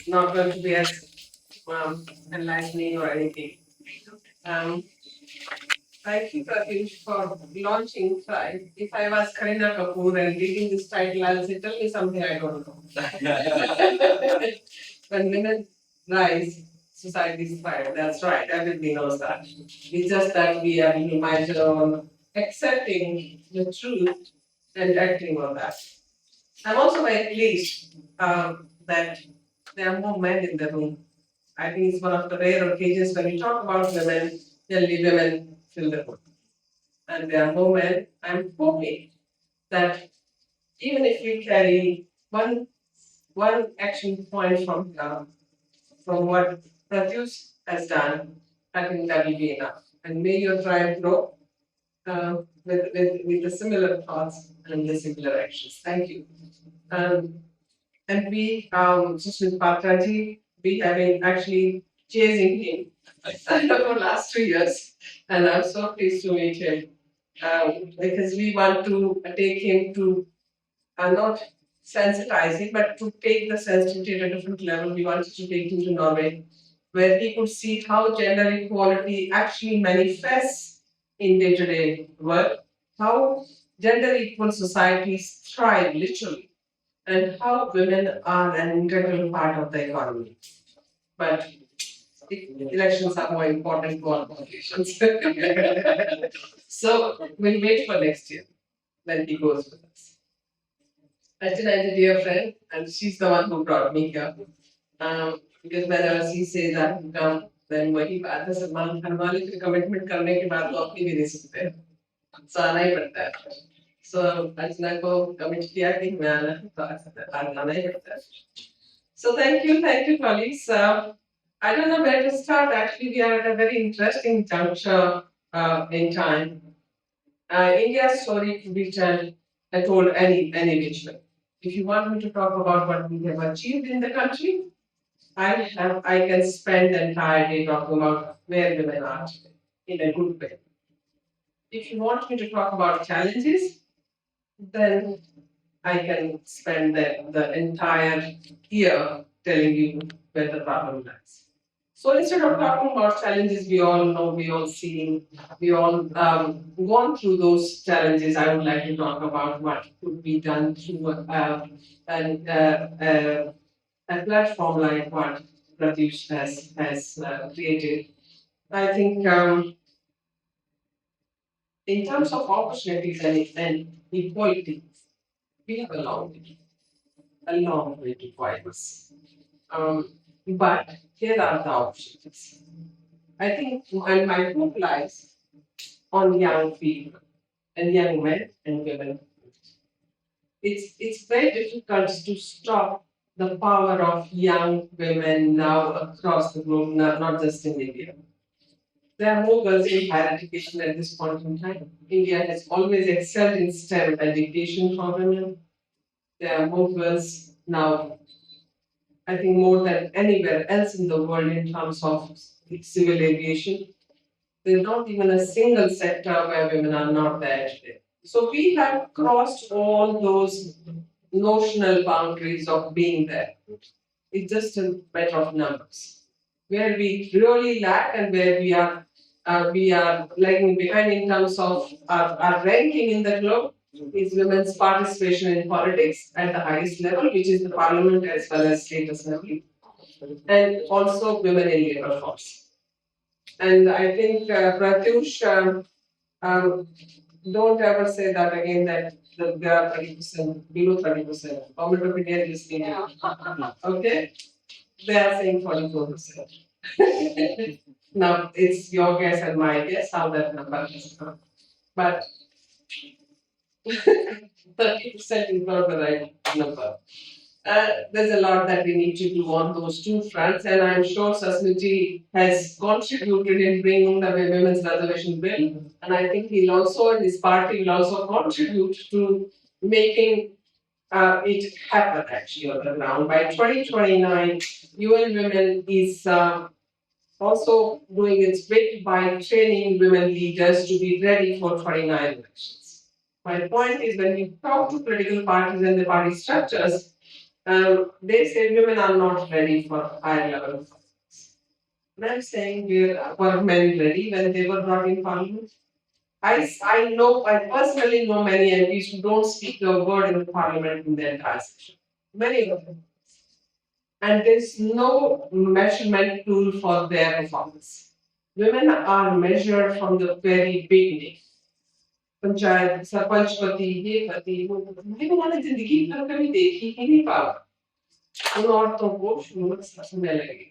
not going to be as enlightening or anything. Um, Thank you, Pratyush, for launching thriWe. If I was Karina Kapoor and reading this title, I'll say, tell me something I don't know. When women rise, societies thrive. That's right, everybody knows that. It's just that we are reminded on accepting the truth and acting on that. I'm also very pleased that there are more men in the room. I think it's one of the rare occasions when we talk about women, generally women fill the room. And there are more men. I'm hoping that even if we carry one action point from what Pratyush has done, I think that will be enough. And may your tribe grow with the similar thoughts and the similar actions. Thank you. Um, and we, Sushmit Patraji, we have been actually chasing him for the last 2 years, and I'm so pleased to meet him because we want to take him to not sensitize him, but to take the sensitivity at a different level. We wanted to take him to Norway, where he could see how gender equality actually manifests in day-to-day work, how gender equal societies thrive literally, and how women are an integral part of the economy. But elections are more important for politicians. So we'll wait for next year when he goes with us. Archana is a dear friend, and she's the one who brought me here. Because whenever she says I can come, then वही बात है सलमान खान वाली फिर commitment करने के बाद तो अपनी भी नहीं सकते, so आना ही पड़ता है. So अर्चना को कमिट किया कि मैं आना है, तो आज आना ही पड़ता है. So thank you, colleagues. I don't know where to start. Actually, we are at a very interesting juncture in time. India's story could be told any which way. If you want me to talk about what we have achieved in the country, I can spend the entire day talking about where women are today in a good way. If you want me to talk about challenges, then I can spend the entire year telling you where the problem lies. So instead of talking about challenges we all know, we all seen, we all gone through those challenges, I would like to talk about what could be done through a platform like what Pratyush has created. I think in terms of opportunities and equality, we have a long way to progress. But here are the options. I think my hope lies on young people and young men and women. It's very difficult to stop the power of young women now across the globe, not just in India. There are more girls in higher education at this point in time. India has always excelled in STEM education for women. There are more girls now, I think, more than anywhere else in the world in terms of civil aviation. There's not even a single sector where women are not there today. So we have crossed all those notional boundaries of being there. It's just a matter of numbers. Where we really lack and where we are lagging behind in terms of our ranking in the globe is women's participation in politics at the highest level, which is the parliament as well as state assembly, and also women in labor force. And I think Pratyush, don't ever say that again that there are 30%, below 30%. Government of India is listening. Okay? They are saying 44%. Now it's your guess and my guess how that number has come. But 30% is not the right number. There's a lot that we need to do on those two fronts, and I'm sure Sasmiti has contributed in bringing the women's reservation bill, and I think he'll also, and his party will also contribute to making it happen actually on the ground. By 2029, UN Women is also doing its bit by training women leaders to be ready for 29 elections. My point is when we talk to political parties and the party structures, They say women are not ready for higher level of office. And I'm saying were men ready when they were brought in parliament? I personally know many MPs who don't speak a word in the parliament in their entire session. Many of them. And there's no measurement tool for their performance. Women are measured from the very beginning. Panchayat sarpanch पति ये पति वो पति मैंने मैंने जिंदगी भर कभी देखी ही नहीं पाया उन औरतों को शुरू में समझने लगे.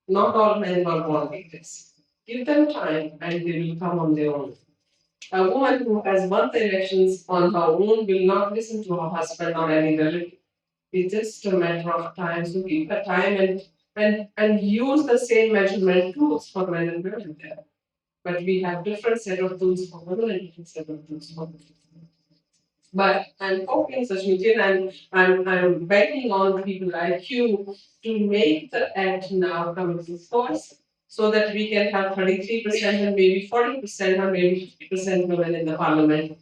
Not all men were born like this. Give them time and they will come on their own. A woman who has won the elections on her own will not listen to her husband or any relative. It's just a matter of time. So give her time and use the same measurement tools for men and women there. But we have different set of tools for women and different set of tools for men. But I'm hoping, Sashmitin, I'm betting on people like you to make the act now come into force so that we can have 33% and maybe 40% or maybe 50% women in the parliament.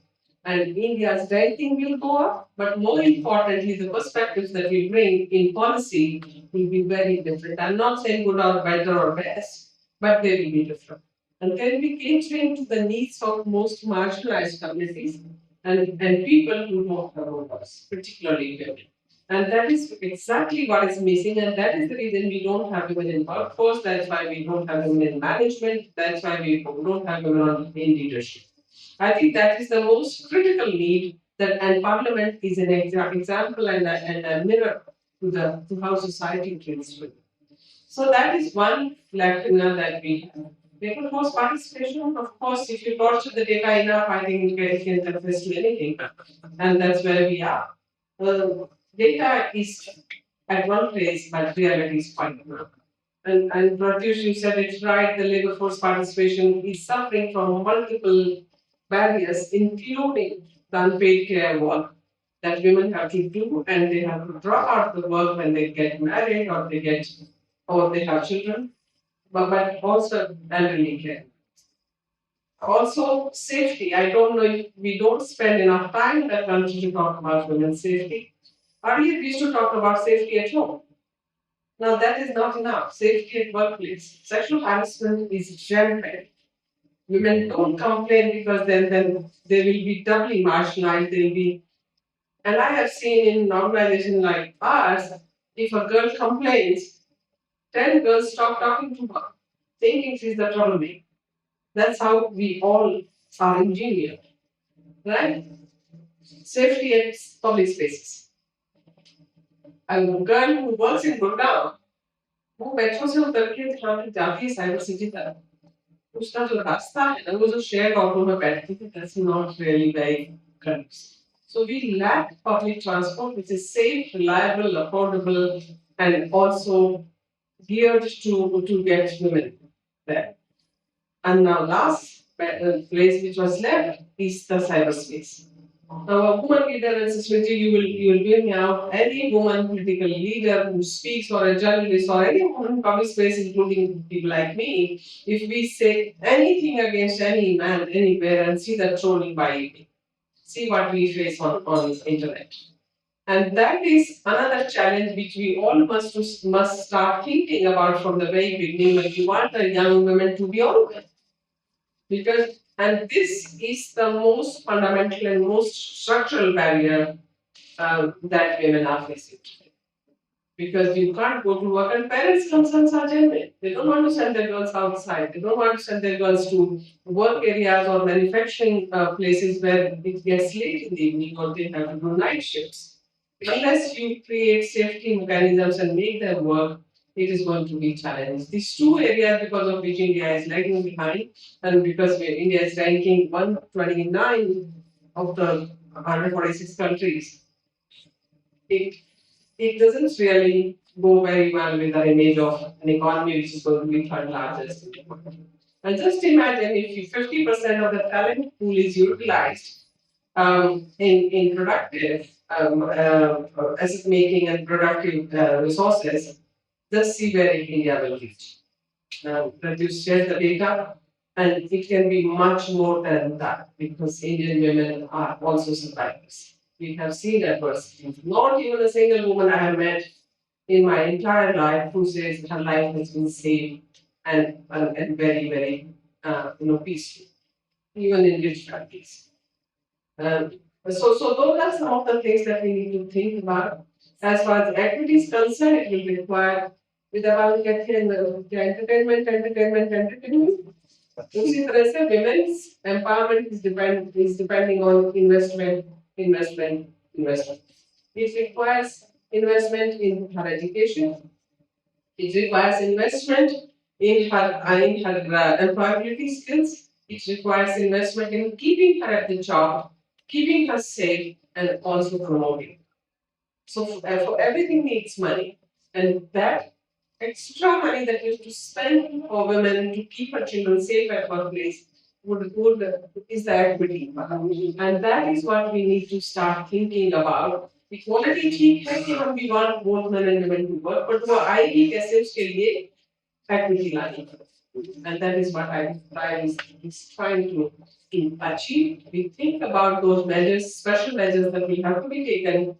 And India's ranking will go up, but more importantly, the perspectives that we bring in policy will be very different. I'm not saying good or better or best, but they will be different. And then we catering to the needs of most marginalized communities and people who don't have voters, particularly women. And that is exactly what is missing, and that is the reason we don't have women in workforce. That's why we don't have women in management. That's why we don't have women in leadership. I think that is the most critical need. That and Parliament is an example and a mirror to how society treats women. So that is one lacuna that we have. Labor force participation, of course, if you torture the data enough, I think it can confess to anything. And that's where we are. Data is at one place, but reality is quite different. And Pratyush, you said it's right, the labor force participation is suffering from multiple barriers, including the unpaid care work that women have to do, and they have to drop out the work when they get married or they have children, but also elderly care. Also, safety. I don't know if we don't spend enough time in the country to talk about women's safety. Earlier, we used to talk about safety at home. Now, that is not enough. Safety at workplace. Sexual harassment is rampant. Women don't complain because then they will be doubly marginalized. They'll be, and I have seen in an organization like ours, if a girl complains, 10 girls stop talking to her, thinking she's the troublemaker. That's how we all are engineered, right? Safety at public spaces. A girl who works in Gurgaon, वो metro से उतर के जहाँ पे जाती है cyber city तक, उसका जो रास्ता है ना, वो जो शेयर ऑटो में बैठती थी, that's not really very good. So we lack public transport which is safe, reliable, affordable, and also geared to get women there. And now last place which was left is the cyberspace. Now a woman leader and Susmiti, you will hear me out. Any woman political leader who speaks or a journalist or any woman in public space, including people like me, if we say anything against any man anywhere and see the trolling by evening, see what we face on internet. And that is another challenge which we all must start thinking about from the very beginning when we want a young woman to be open. Because and this is the most fundamental and most structural barrier that women are facing today. Because you can't go to work and parents' concerns are genuine. They don't want to send their girls outside. They don't want to send their girls to work areas or manufacturing places where it gets late in the evening or they have to do night shifts. Unless you create safety mechanisms and make them work, it is going to be challenging. These two areas because of which India is lagging behind and because India is ranking 129 of the 146 countries, it doesn't really go very well with the image of an economy which is going to be third largest. And just imagine if 50% of the talent pool is utilized in productive asset making and productive resources, just see where India will reach. That you share the data, and it can be much more than that because Indian women are also survivors. We have seen adversity. Not even a single woman I have met in my entire life who says her life has been safe and very, very peaceful, even in rich countries. Um, so those are some of the things that we need to think about. As far as equity is concerned, it will require with about getting the entertainment. उसी तरह से women's empowerment is depending on investment. It requires investment in her education. It requires investment in her employability skills. It requires investment in keeping her at the job, keeping her safe, and also promoting. So for everything needs money, and that extra money that you have to spend for women to keep her children safe at her place would is the equity, and that is what we need to start thinking about. Equality ठीक है कि हम we want both men and women to work, but वो आएगी कैसे उसके लिए equity लानी है. And that is what is trying to achieve. We think about those measures, special measures that will have to be taken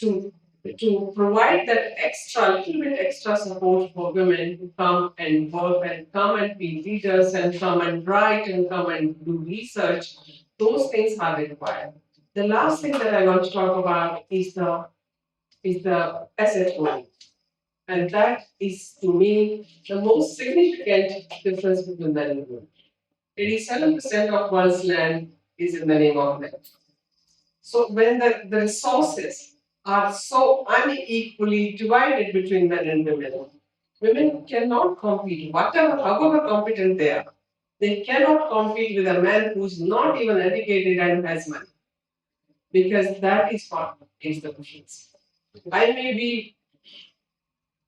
to to provide that little bit extra support for women to come and work and come and be leaders and come and write and come and do research. Those things are required. The last thing that I want to talk about is the asset holding. And that is to me the most significant difference between men and women. 87% of one's land is in the name of men. So when the resources are so unequally divided between men and women, women cannot compete, however competent they are. They cannot compete with a man who's not even educated and has money. Because that is what is the difference. I may be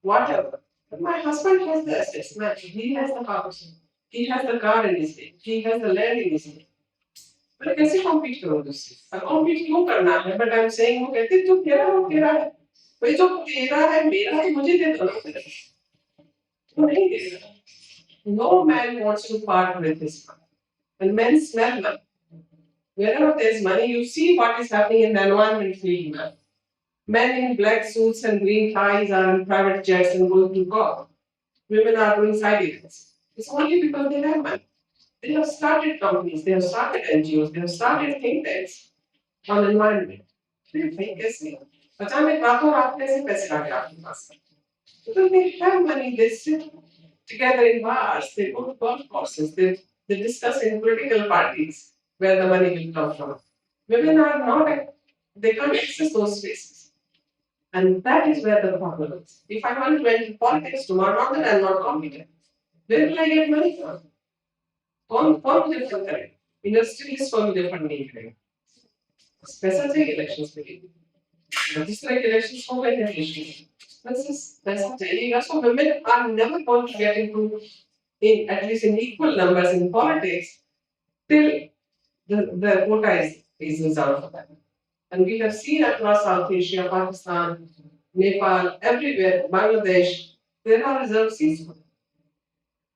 whatever, but my husband has the assets, man. He has the house, he has the car in his name, he has the land in his name. मैं कैसे compete करूँ उससे? अब compete क्यों करना है? But I am saying वो कहते जो तेरा है वो तेरा है। भाई जो तेरा है मेरा है मुझे दे दो ना फिर। वो नहीं देगा। No man wants to part with his money. And men smell money. Wherever there's money, you see what is happening in the environment field now. Men in black suits and green ties are in private jets and going to golf. Women are doing side events. It's only because they have money. They have started companies, they have started NGOs, they have started think tanks on environment. फिर भाई कैसे? अचानक रातों रात कैसे पैसे आ गए आपके पास? Because they have money, they sit together in bars, they go to golf courses, they discuss in political parties where the money will come from. Women are not, they can't access those spaces. And that is where the problem is. If I want to enter politics tomorrow, not that I'm not competent, where will I get money from? कौन मुझे पसंद करे? Industrialist को मुझे fund नहीं करेगा. पैसा चाहिए इलेक्शंस के लिए. जिस तरह के इलेक्शंस हो गए हैं पैसा चाहिएगा. So women are never going to get into at least in equal numbers in politics till the quota is reserved for them. And we have seen across South Asia, Pakistan, Nepal, everywhere, Bangladesh, there are reserved seats for them.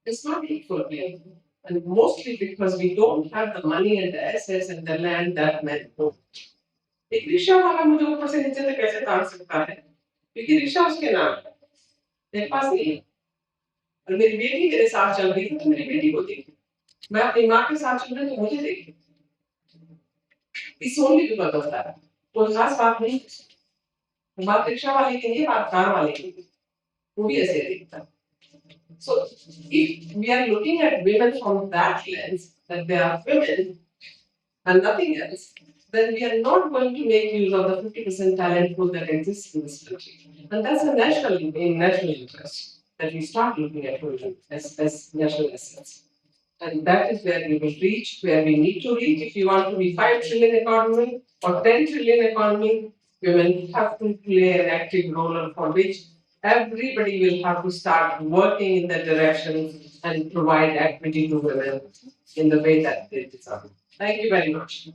It's not equal play. And mostly because we don't have the money and the assets and the land that men own. एक rickshaw वाला मुझे ऊपर से नीचे तक कैसे तार सकता है? क्योंकि रिक्शा उसके नाम है, मेरे पास नहीं है. और मेरी बेटी मेरे साथ चल रही थी तो मेरी बेटी को देखी. मैं अपनी माँ के साथ चल रही तो मुझे देखी. It's only because of that. कोई खास बात नहीं. बात रिक्शा वाले की नहीं, बात कार वाले की. वो भी ऐसे देखता है. So if we are looking at women from that lens, that they are women and nothing else, then we are not going to make use of the 50% talent pool that exists in this country. And that's a national interest that we start looking at women as national assets. And that is where we will reach, where we need to reach. If you want to be 5 trillion economy or 10 trillion economy, women have to play an active role for which everybody will have to start working in that direction and provide equity to women in the way that they deserve. Thank you very much.